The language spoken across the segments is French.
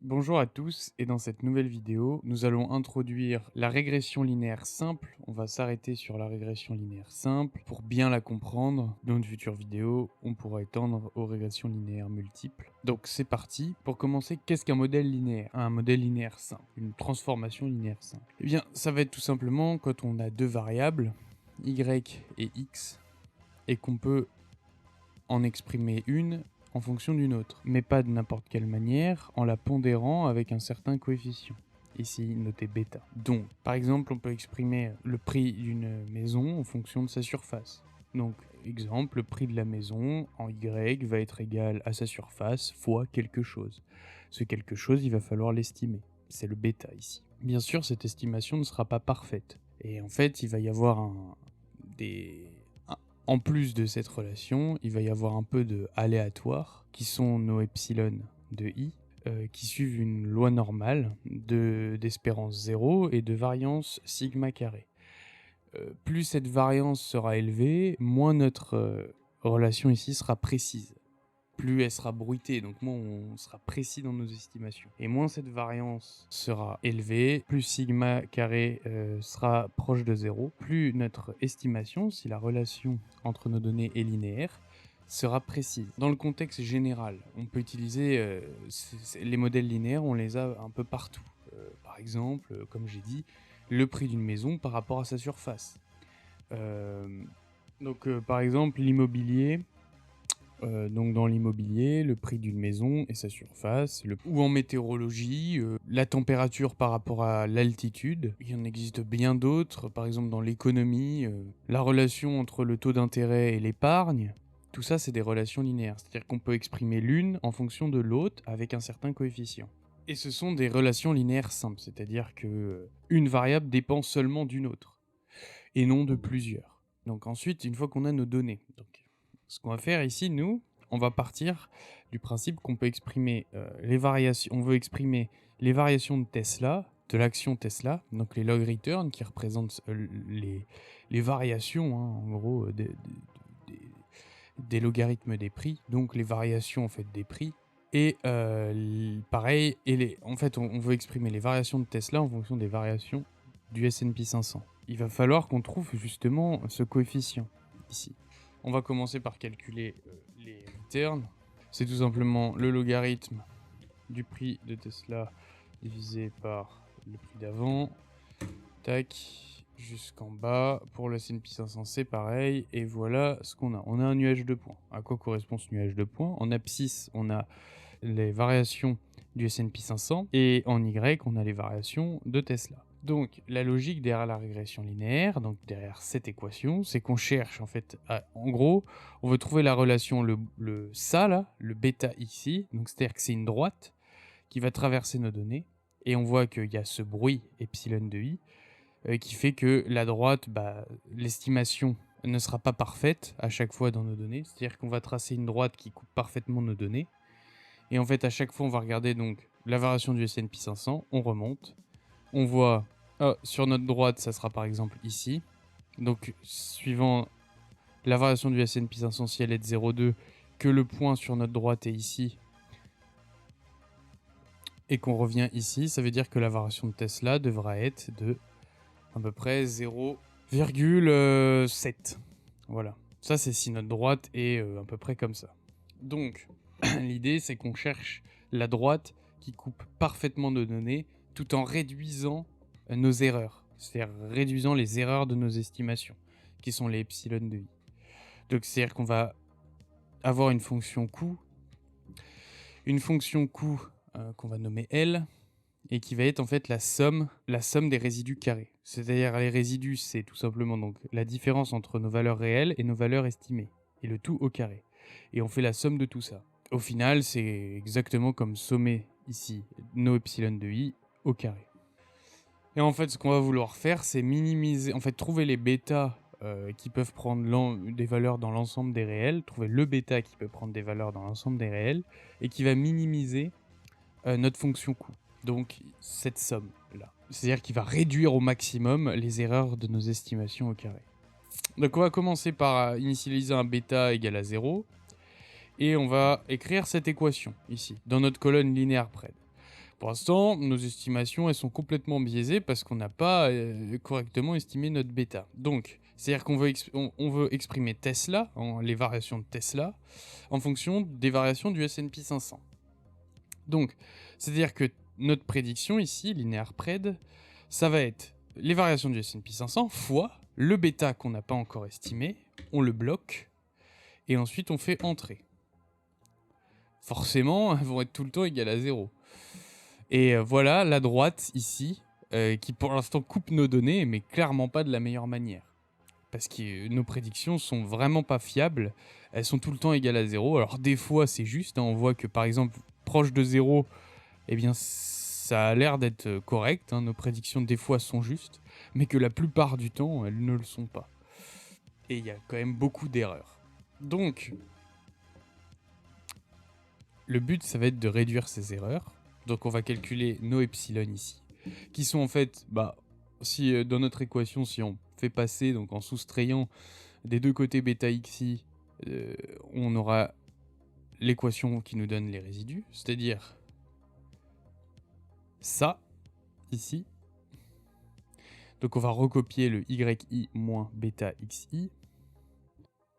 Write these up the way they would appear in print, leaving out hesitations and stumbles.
Bonjour à tous et dans cette nouvelle vidéo, nous allons introduire la régression linéaire simple. On va s'arrêter sur la régression linéaire simple pour bien la comprendre. Dans une future vidéo, on pourra étendre aux régressions linéaires multiples. Donc c'est parti. Pour commencer, qu'est-ce qu'un modèle linéaire? Un modèle linéaire simple, une transformation linéaire simple. Eh bien, ça va être tout simplement quand on a deux variables, y et x, et qu'on peut en exprimer une en fonction d'une autre, mais pas de n'importe quelle manière, en la pondérant avec un certain coefficient, ici noté bêta. Donc, par exemple, on peut exprimer le prix d'une maison en fonction de sa surface. Donc, exemple, le prix de la maison en y va être égal à sa surface fois quelque chose. Ce quelque chose, il va falloir l'estimer. C'est le bêta ici. Bien sûr, cette estimation ne sera pas parfaite. Et en fait, il va y avoir en plus de cette relation, il va y avoir un peu de aléatoire, qui sont nos epsilon de i, qui suivent une loi normale d'espérance 0 et de variance sigma carré. Plus cette variance sera élevée, moins notre relation ici sera précise. Plus elle sera bruitée, donc moins on sera précis dans nos estimations. Et moins cette variance sera élevée, plus sigma carré sera proche de 0, plus notre estimation, si la relation entre nos données est linéaire, sera précise. Dans le contexte général, on peut utiliser les modèles linéaires, on les a un peu partout. Par exemple, comme j'ai dit, le prix d'une maison par rapport à sa surface. Par exemple, l'immobilier. Donc dans l'immobilier, le prix d'une maison et sa surface, ou en météorologie, la température par rapport à l'altitude. Il y en existe bien d'autres, par exemple dans l'économie, la relation entre le taux d'intérêt et l'épargne. Tout ça, c'est des relations linéaires, c'est-à-dire qu'on peut exprimer l'une en fonction de l'autre avec un certain coefficient. Et ce sont des relations linéaires simples, c'est-à-dire que une variable dépend seulement d'une autre, et non de plusieurs. Donc ensuite, une fois qu'on a nos données, ce qu'on va faire ici, nous, on va partir du principe qu'on peut exprimer les variations. On veut exprimer les variations de Tesla, de l'action Tesla, donc les log return qui représentent les variations, hein, en gros, des logarithmes des prix, donc les variations en fait des prix. Et pareil, en fait, on veut exprimer les variations de Tesla en fonction des variations du S&P 500. Il va falloir qu'on trouve justement ce coefficient ici. On va commencer par calculer les returns. C'est tout simplement le logarithme du prix de Tesla divisé par le prix d'avant. Tac, jusqu'en bas. Pour le S&P 500, c'est pareil. Et voilà ce qu'on a. On a un nuage de points. À quoi correspond ce nuage de points? En abscisse, on a les variations du S&P 500. Et en Y, on a les variations de Tesla. Donc, la logique derrière la régression linéaire, donc derrière cette équation, c'est qu'on cherche en fait, en gros, on veut trouver la relation, ça là, le bêta ici, donc c'est-à-dire que c'est une droite qui va traverser nos données, et on voit qu'il y a ce bruit epsilon de i, qui fait que la droite, l'estimation ne sera pas parfaite à chaque fois dans nos données, c'est-à-dire qu'on va tracer une droite qui coupe parfaitement nos données, et en fait à chaque fois on va regarder donc la variation du S&P 500, on remonte, on voit sur notre droite, ça sera par exemple ici. Donc, suivant la variation du S&P 500, si elle est de 0,2, que le point sur notre droite est ici, et qu'on revient ici, ça veut dire que la variation de Tesla devra être de à peu près 0,7. Voilà. Ça, c'est si notre droite est à peu près comme ça. Donc, l'idée, c'est qu'on cherche la droite qui coupe parfaitement nos données, tout en réduisant nos erreurs, c'est-à-dire réduisant les erreurs de nos estimations, qui sont les epsilon de i. Donc c'est-à-dire qu'on va avoir une fonction coût qu'on va nommer L, et qui va être en fait la somme des résidus carrés. C'est-à-dire les résidus, c'est tout simplement donc la différence entre nos valeurs réelles et nos valeurs estimées, et le tout au carré. Et on fait la somme de tout ça. Au final, c'est exactement comme sommer ici nos epsilon de i au carré. Et en fait, ce qu'on va vouloir faire, c'est minimiser, en fait, trouver les bêtas qui peuvent prendre des valeurs dans l'ensemble des réels, trouver le bêta qui peut prendre des valeurs dans l'ensemble des réels, et qui va minimiser notre fonction coût. Donc, cette somme-là. C'est-à-dire qu'il va réduire au maximum les erreurs de nos estimations au carré. Donc, on va commencer par initialiser un bêta égal à 0, et on va écrire cette équation, ici, dans notre colonne linéaire pred. Pour l'instant, nos estimations, elles sont complètement biaisées parce qu'on n'a pas correctement estimé notre bêta. Donc, c'est-à-dire qu'on veut, on veut exprimer Tesla, les variations de Tesla, en fonction des variations du S&P 500. Donc, c'est-à-dire que notre prédiction ici, linéaire pred, ça va être les variations du S&P 500 fois le bêta qu'on n'a pas encore estimé, on le bloque, et ensuite on fait entrer. Forcément, elles vont être tout le temps égales à 0. Et voilà la droite ici, qui pour l'instant coupe nos données, mais clairement pas de la meilleure manière. Parce que nos prédictions sont vraiment pas fiables, elles sont tout le temps égales à 0. Alors des fois c'est juste, on voit que par exemple proche de 0, eh bien ça a l'air d'être correct, nos prédictions des fois sont justes, mais que la plupart du temps elles ne le sont pas. Et il y a quand même beaucoup d'erreurs. Donc, le but ça va être de réduire ces erreurs. Donc on va calculer nos epsilon ici, qui sont en fait, si dans notre équation, si on fait passer, donc en soustrayant des deux côtés bêta xi, on aura l'équation qui nous donne les résidus, c'est-à-dire ça, ici. Donc on va recopier le yi moins bêta xi.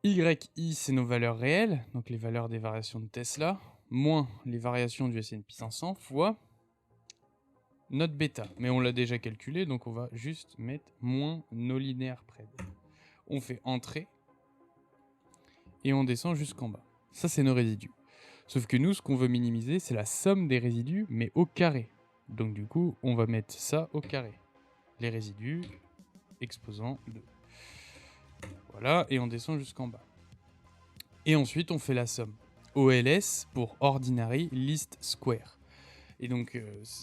Yi, c'est nos valeurs réelles, donc les valeurs des variations de Tesla, moins les variations du S&P 500, fois notre bêta. Mais on l'a déjà calculé, donc on va juste mettre moins nos linéaires pred. On fait entrer, et on descend jusqu'en bas. Ça, c'est nos résidus. Sauf que nous, ce qu'on veut minimiser, c'est la somme des résidus, mais au carré. Donc du coup, on va mettre ça au carré. Les résidus exposant 2. Voilà, et on descend jusqu'en bas. Et ensuite, on fait la somme. OLS pour Ordinary Least Square. Et donc,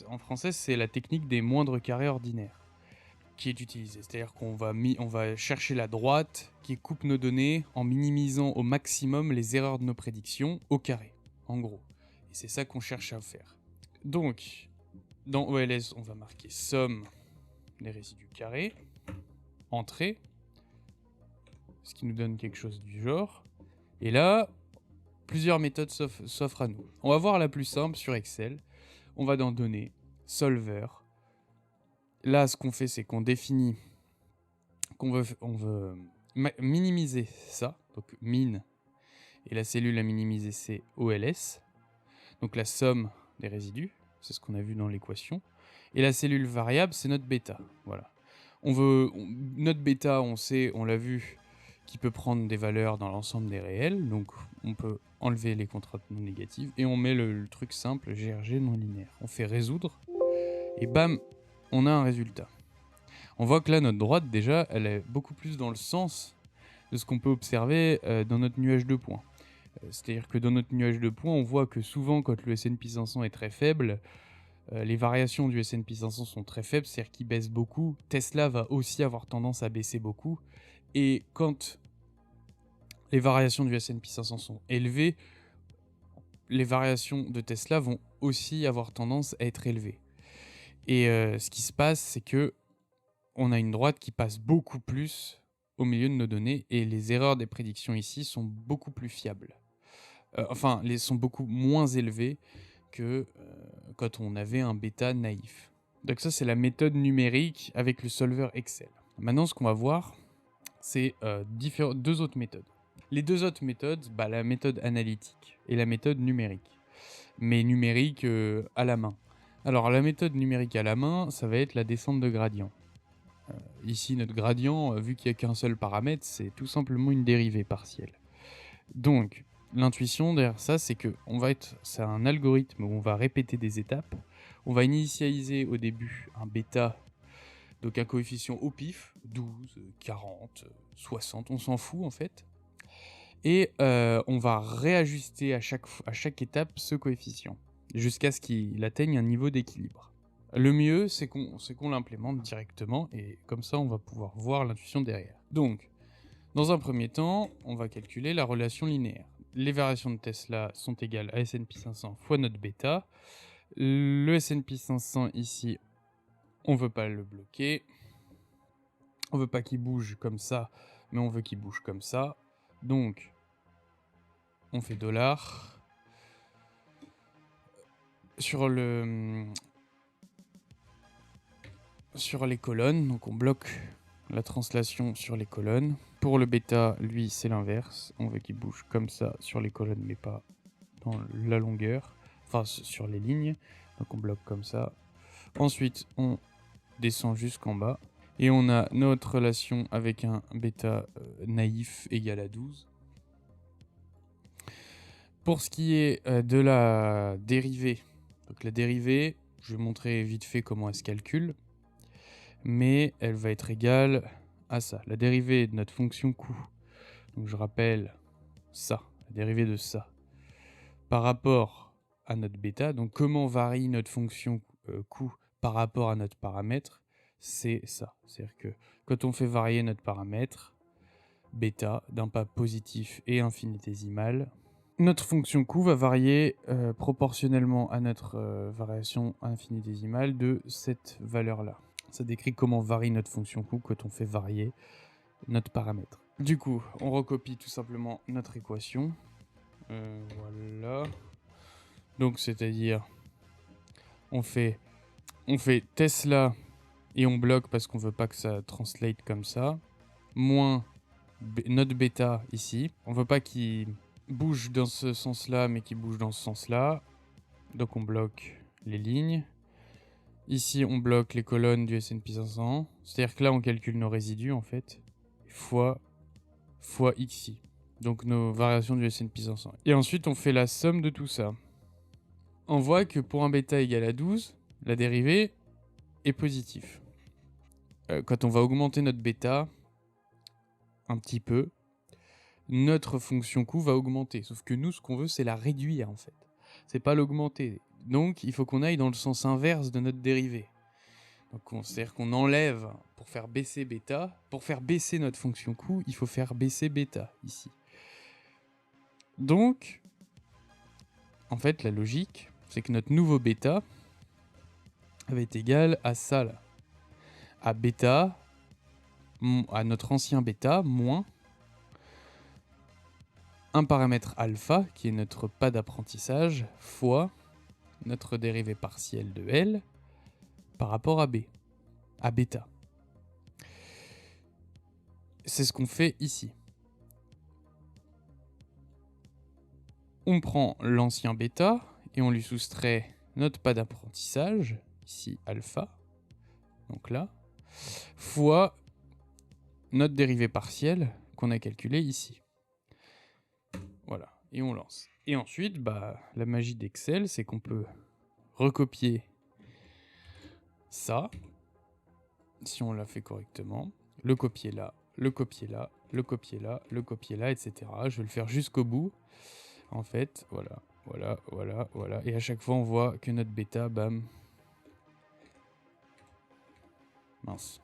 en français, c'est la technique des moindres carrés ordinaires qui est utilisée. C'est-à-dire qu'on va, on va chercher la droite qui coupe nos données en minimisant au maximum les erreurs de nos prédictions au carré, en gros. Et c'est ça qu'on cherche à faire. Donc, dans OLS, on va marquer somme des résidus carrés, entrée, ce qui nous donne quelque chose du genre. Et là, plusieurs méthodes s'offrent à nous. On va voir la plus simple sur Excel. On va dans Données, Solver. Là, ce qu'on fait, c'est qu'on définit qu'on veut minimiser ça. Donc min, et la cellule à minimiser, c'est OLS. Donc la somme des résidus, c'est ce qu'on a vu dans l'équation. Et la cellule variable, c'est notre bêta. Voilà. Notre bêta, on sait, on l'a vu, qui peut prendre des valeurs dans l'ensemble des réels. Donc on peut enlever les contraintes non négatives et on met le truc simple GRG non linéaire. On fait résoudre et bam, on a un résultat. On voit que là, notre droite, déjà, elle est beaucoup plus dans le sens de ce qu'on peut observer dans notre nuage de points. C'est-à-dire que dans notre nuage de points, on voit que souvent, quand le S&P 500 est très faible, les variations du S&P 500 sont très faibles, c'est-à-dire qu'il baisse beaucoup. Tesla va aussi avoir tendance à baisser beaucoup. Et quand les variations du S&P 500 sont élevées, les variations de Tesla vont aussi avoir tendance à être élevées. Et ce qui se passe, c'est que on a une droite qui passe beaucoup plus au milieu de nos données et les erreurs des prédictions ici sont beaucoup plus fiables. Sont beaucoup moins élevées que quand on avait un bêta naïf. Donc ça, c'est la méthode numérique avec le solver Excel. Maintenant, ce qu'on va voir, c'est deux autres méthodes. Les deux autres méthodes, la méthode analytique et la méthode numérique. Mais numérique à la main. Alors, la méthode numérique à la main, ça va être la descente de gradient. Ici, notre gradient, vu qu'il n'y a qu'un seul paramètre, c'est tout simplement une dérivée partielle. Donc, l'intuition derrière ça, c'est que c'est un algorithme où on va répéter des étapes. On va initialiser au début un bêta, donc un coefficient au pif, 12, 40, 60, on s'en fout en fait. Et on va réajuster à chaque étape ce coefficient, jusqu'à ce qu'il atteigne un niveau d'équilibre. Le mieux, c'est qu'on l'implémente directement, et comme ça, on va pouvoir voir l'intuition derrière. Donc, dans un premier temps, on va calculer la relation linéaire. Les variations de Tesla sont égales à S&P 500 fois notre bêta. Le S&P 500 ici, on ne veut pas le bloquer. On veut pas qu'il bouge comme ça, mais on veut qu'il bouge comme ça. Donc, on fait $. Sur le sur les colonnes, donc on bloque la translation sur les colonnes. Pour le bêta, lui, c'est l'inverse. On veut qu'il bouge comme ça sur les colonnes, mais pas dans la longueur, enfin sur les lignes. Donc on bloque comme ça. Ensuite, on descend jusqu'en bas. Et on a notre relation avec un bêta naïf égal à 12. Pour ce qui est de la dérivée, donc la dérivée, je vais montrer vite fait comment elle se calcule, mais elle va être égale à ça, la dérivée de notre fonction coût. Donc je rappelle ça, la dérivée de ça, par rapport à notre bêta. Donc comment varie notre fonction coût par rapport à notre paramètre, c'est ça. C'est-à-dire que quand on fait varier notre paramètre, bêta, d'un pas positif et infinitésimal, notre fonction coût va varier proportionnellement à notre variation infinitésimale de cette valeur-là. Ça décrit comment varie notre fonction coût quand on fait varier notre paramètre. Du coup, on recopie tout simplement notre équation. Voilà. Donc, c'est-à-dire, on fait Tesla et on bloque parce qu'on veut pas que ça translate comme ça. Moins notre bêta ici. On veut pas qu'il bouge dans ce sens-là, mais qu'il bouge dans ce sens-là. Donc on bloque les lignes. Ici, on bloque les colonnes du S&P 500. C'est-à-dire que là, on calcule nos résidus, en fait, fois xi. Donc nos variations du S&P 500. Et ensuite, on fait la somme de tout ça. On voit que pour un bêta égal à 12, la dérivée est positive. Quand on va augmenter notre bêta un petit peu, notre fonction coût va augmenter. Sauf que nous, ce qu'on veut, c'est la réduire, en fait. C'est pas l'augmenter. Donc, il faut qu'on aille dans le sens inverse de notre dérivée. Donc, c'est-à-dire qu'on enlève, pour faire baisser bêta, pour faire baisser notre fonction coût, il faut faire baisser bêta, ici. Donc, en fait, la logique, c'est que notre nouveau bêta va être égal à ça, là. À bêta, à notre ancien bêta, moins un paramètre alpha, qui est notre pas d'apprentissage, fois notre dérivée partielle de L par rapport à B, à bêta. C'est ce qu'on fait ici. On prend l'ancien bêta et on lui soustrait notre pas d'apprentissage, ici alpha, donc là, fois notre dérivée partielle qu'on a calculée ici. Voilà, et on lance. Et ensuite, la magie d'Excel, c'est qu'on peut recopier ça, si on l'a fait correctement, le copier là, le copier là, le copier là, le copier là, etc. Je vais le faire jusqu'au bout. En fait, voilà. Et à chaque fois, on voit que notre bêta, bam. Mince.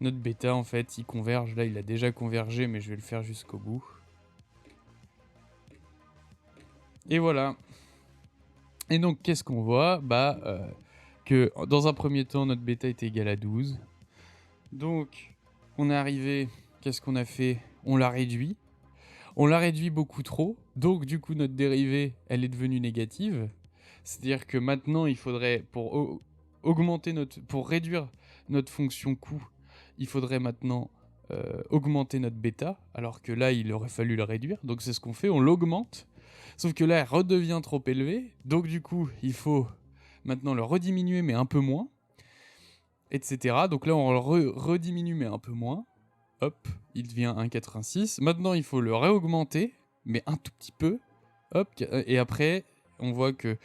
Notre bêta, en fait, il converge. Là, il a déjà convergé, mais je vais le faire jusqu'au bout. Et voilà. Et donc, qu'est-ce qu'on voit ? Que dans un premier temps, notre bêta était égal à 12. Donc, on est arrivé... Qu'est-ce qu'on a fait ? On l'a réduit. On l'a réduit beaucoup trop. Donc, du coup, notre dérivée, elle est devenue négative. C'est-à-dire que maintenant, il faudrait, pour réduire notre fonction coût, il faudrait maintenant augmenter notre bêta, alors que là, il aurait fallu le réduire. Donc c'est ce qu'on fait, on l'augmente. Sauf que là, elle redevient trop élevée. Donc du coup, il faut maintenant le rediminuer, mais un peu moins, etc. Donc là, on le rediminue, mais un peu moins. Hop, il devient 1,86. Maintenant, il faut le réaugmenter, mais un tout petit peu. Hop, et après, on voit que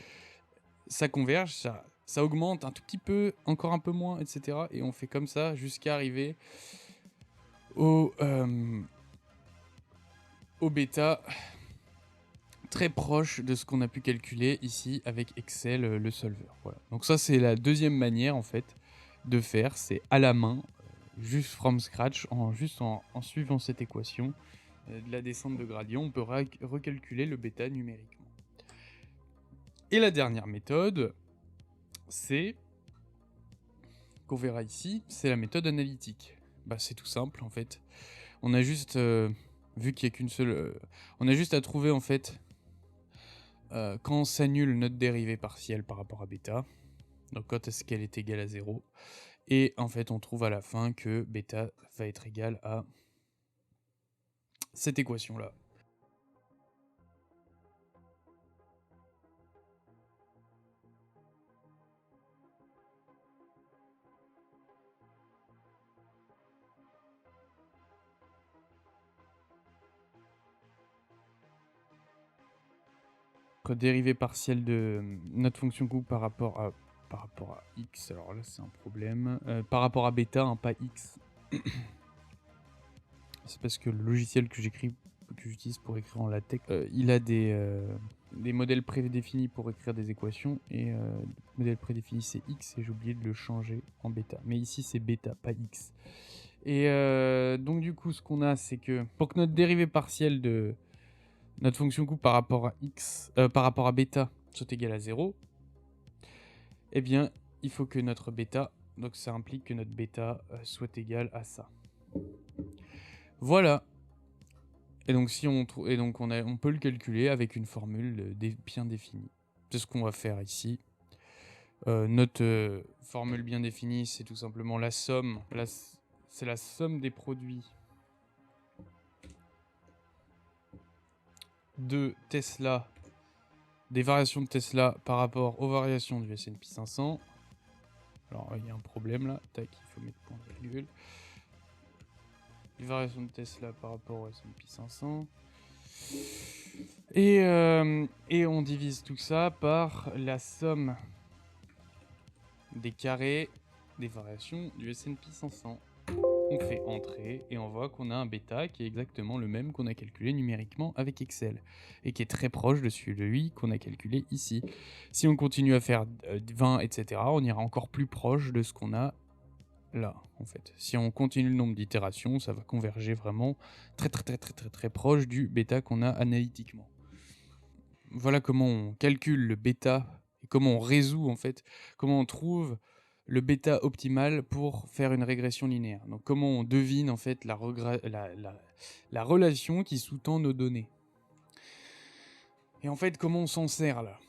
ça converge, ça augmente un tout petit peu, encore un peu moins, etc. Et on fait comme ça jusqu'à arriver au bêta très proche de ce qu'on a pu calculer ici avec Excel, le solver. Voilà. Donc ça, c'est la deuxième manière en fait de faire, c'est à la main, juste from scratch, en suivant cette équation de la descente de gradient, on peut recalculer le bêta numériquement. Et la dernière méthode, c'est qu'on verra ici, c'est la méthode analytique. C'est tout simple en fait. On a juste, vu qu'il n'y a qu'une seule... on a juste à trouver en fait quand s'annule notre dérivée partielle par rapport à bêta. Donc quand est-ce qu'elle est égale à 0. Et en fait, on trouve à la fin que bêta va être égal à cette équation-là. Dérivée partielle de notre fonction coupe par rapport à x, alors là c'est un problème, par rapport à bêta, hein, pas x. C'est parce que le logiciel que j'utilise pour écrire en latex, il a des modèles prédéfinis pour écrire des équations, et le modèle prédéfini c'est x, et j'ai oublié de le changer en bêta. Mais ici c'est bêta, pas x. Et donc du coup ce qu'on a, c'est que pour que notre dérivée partielle de notre fonction coupe par rapport à x, par rapport à bêta soit égale à 0, eh bien, il faut que notre bêta, donc ça implique que notre bêta soit égale à ça. Voilà. Et donc si on peut le calculer avec une formule bien définie. C'est ce qu'on va faire ici. Notre formule bien définie, c'est tout simplement la somme. C'est la somme des produits de Tesla, des variations de Tesla par rapport aux variations du S&P 500. Alors il y a un problème là, tac, il faut mettre point virgule. Les variations de Tesla par rapport au S&P 500. Et on divise tout ça par la somme des carrés des variations du S&P 500. On fait entrer et on voit qu'on a un bêta qui est exactement le même qu'on a calculé numériquement avec Excel et qui est très proche de celui qu'on a calculé ici. Si on continue à faire 20, etc., on ira encore plus proche de ce qu'on a là, en fait. Si on continue le nombre d'itérations, ça va converger vraiment très proche du bêta qu'on a analytiquement. Voilà comment on calcule le bêta et comment on résout, en fait, comment on trouve le bêta optimal pour faire une régression linéaire. Donc comment on devine en fait la relation qui sous-tend nos données. Et en fait, comment on s'en sert là ?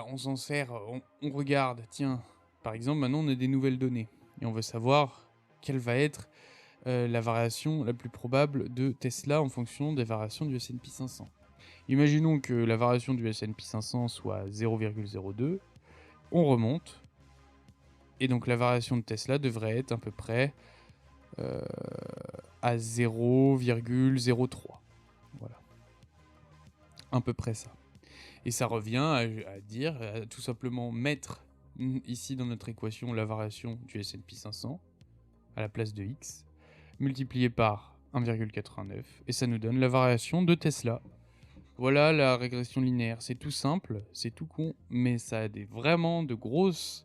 On s'en sert, on regarde, tiens, par exemple, maintenant on a des nouvelles données et on veut savoir quelle va être la variation la plus probable de Tesla en fonction des variations du S&P 500. Imaginons que la variation du S&P 500 soit 0,02, on remonte, et donc la variation de Tesla devrait être à peu près à 0,03. Voilà. À peu près ça. Et ça revient à dire, à tout simplement mettre ici dans notre équation la variation du S&P 500 à la place de x, multiplié par 1,89, et ça nous donne la variation de Tesla. Voilà la régression linéaire. C'est tout simple, c'est tout con, mais ça a vraiment de grosses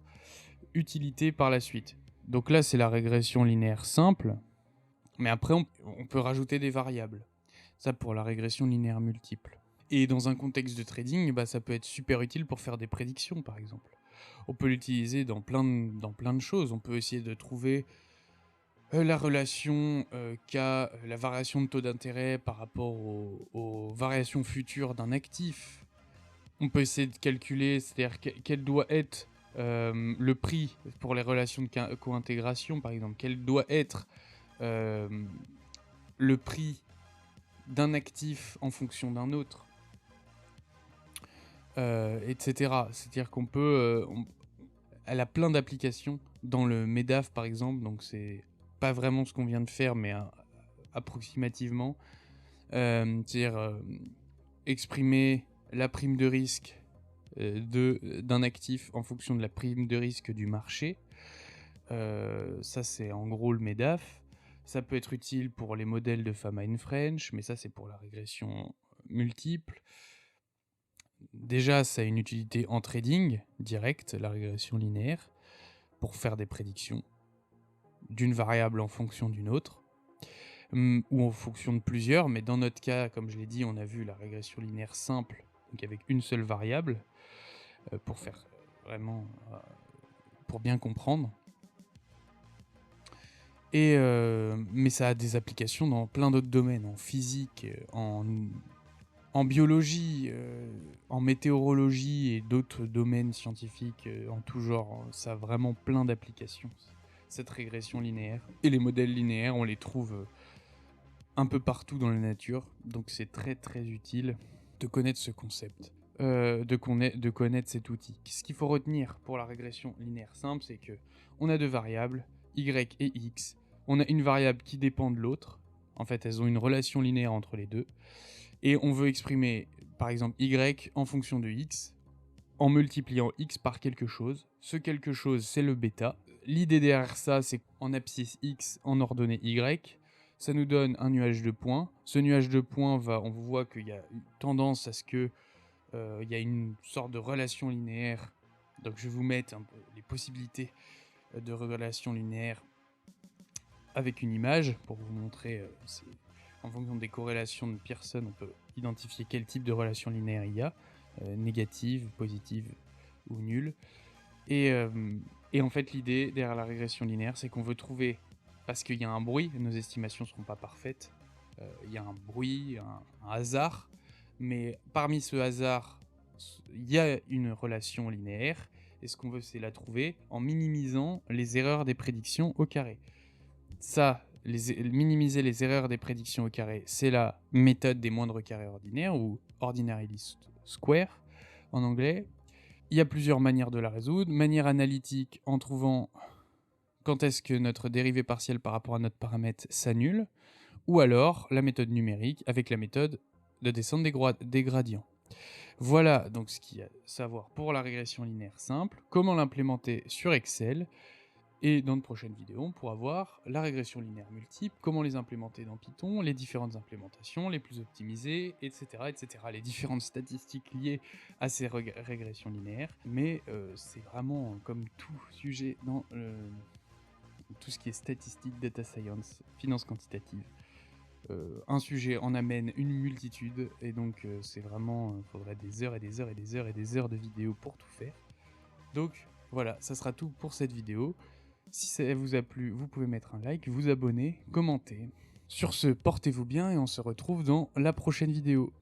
utilités par la suite. Donc là, c'est la régression linéaire simple, mais après, on peut rajouter des variables. Ça pour la régression linéaire multiple. Et dans un contexte de trading, ça peut être super utile pour faire des prédictions, par exemple. On peut l'utiliser dans plein de choses. On peut essayer de trouver la relation qu'a la variation de taux d'intérêt par rapport aux variations futures d'un actif. On peut essayer de calculer, c'est-à-dire quel doit être le prix pour les relations de co-intégration, par exemple. Quel doit être le prix d'un actif en fonction d'un autre, etc. C'est-à-dire qu'on peut... elle a plein d'applications dans le MEDAF, par exemple, donc c'est pas vraiment ce qu'on vient de faire, mais approximativement. C'est-à-dire exprimer la prime de risque d'un actif en fonction de la prime de risque du marché. Ça, c'est en gros le MEDAF. Ça peut être utile pour les modèles de Fama-French, mais ça, c'est pour la régression multiple. Déjà, ça a une utilité en trading direct, la régression linéaire, pour faire des prédictions d'une variable en fonction d'une autre, ou en fonction de plusieurs, mais dans notre cas, comme je l'ai dit, on a vu la régression linéaire simple, donc avec une seule variable, pour faire vraiment... pour bien comprendre. Mais ça a des applications dans plein d'autres domaines, en physique, en En biologie, en météorologie et d'autres domaines scientifiques en tout genre, ça a vraiment plein d'applications, cette régression linéaire. Et les modèles linéaires, on les trouve un peu partout dans la nature, donc c'est très très utile de connaître ce concept, de connaître cet outil. Ce qu'il faut retenir pour la régression linéaire simple, c'est que on a deux variables, y et x. On a une variable qui dépend de l'autre. En fait, elles ont une relation linéaire entre les deux. Et on veut exprimer, par exemple, y en fonction de x, en multipliant x par quelque chose. Ce quelque chose, c'est le bêta. L'idée derrière ça, c'est qu'en abscisse x, en ordonnée y, ça nous donne un nuage de points. Ce nuage de points, on voit qu'il y a une tendance à ce qu'il y a une sorte de relation linéaire. Donc je vais vous mettre un peu les possibilités de relation linéaire avec une image pour vous montrer, en fonction des corrélations de Pearson, on peut identifier quel type de relation linéaire il y a, négative, positive ou nulle. Et en fait, l'idée derrière la régression linéaire, c'est qu'on veut trouver, parce qu'il y a un bruit, nos estimations ne seront pas parfaites, il y a un bruit, un hasard, mais parmi ce hasard, il y a une relation linéaire, et ce qu'on veut, c'est la trouver en minimisant les erreurs des prédictions au carré. Ça, minimiser les erreurs des prédictions au carré, c'est la méthode des moindres carrés ordinaires, ou ordinary least square en anglais. Il y a plusieurs manières de la résoudre. Manière analytique, en trouvant quand est-ce que notre dérivée partielle par rapport à notre paramètre s'annule, ou alors la méthode numérique avec la méthode de descente des gradients. Voilà donc ce qu'il y a à savoir pour la régression linéaire simple, comment l'implémenter sur Excel. Et dans de prochaines vidéos, on pourra voir la régression linéaire multiple, comment les implémenter dans Python, les différentes implémentations, les plus optimisées, etc. etc. les différentes statistiques liées à ces régressions linéaires. Mais c'est vraiment comme tout sujet dans tout ce qui est statistique, data science, finance quantitative. Un sujet en amène une multitude, et donc c'est vraiment, il faudrait des heures et des heures et des heures et des heures de vidéos pour tout faire. Donc voilà, ça sera tout pour cette vidéo. Si ça vous a plu, vous pouvez mettre un like, vous abonner, commenter. Sur ce, portez-vous bien et on se retrouve dans la prochaine vidéo.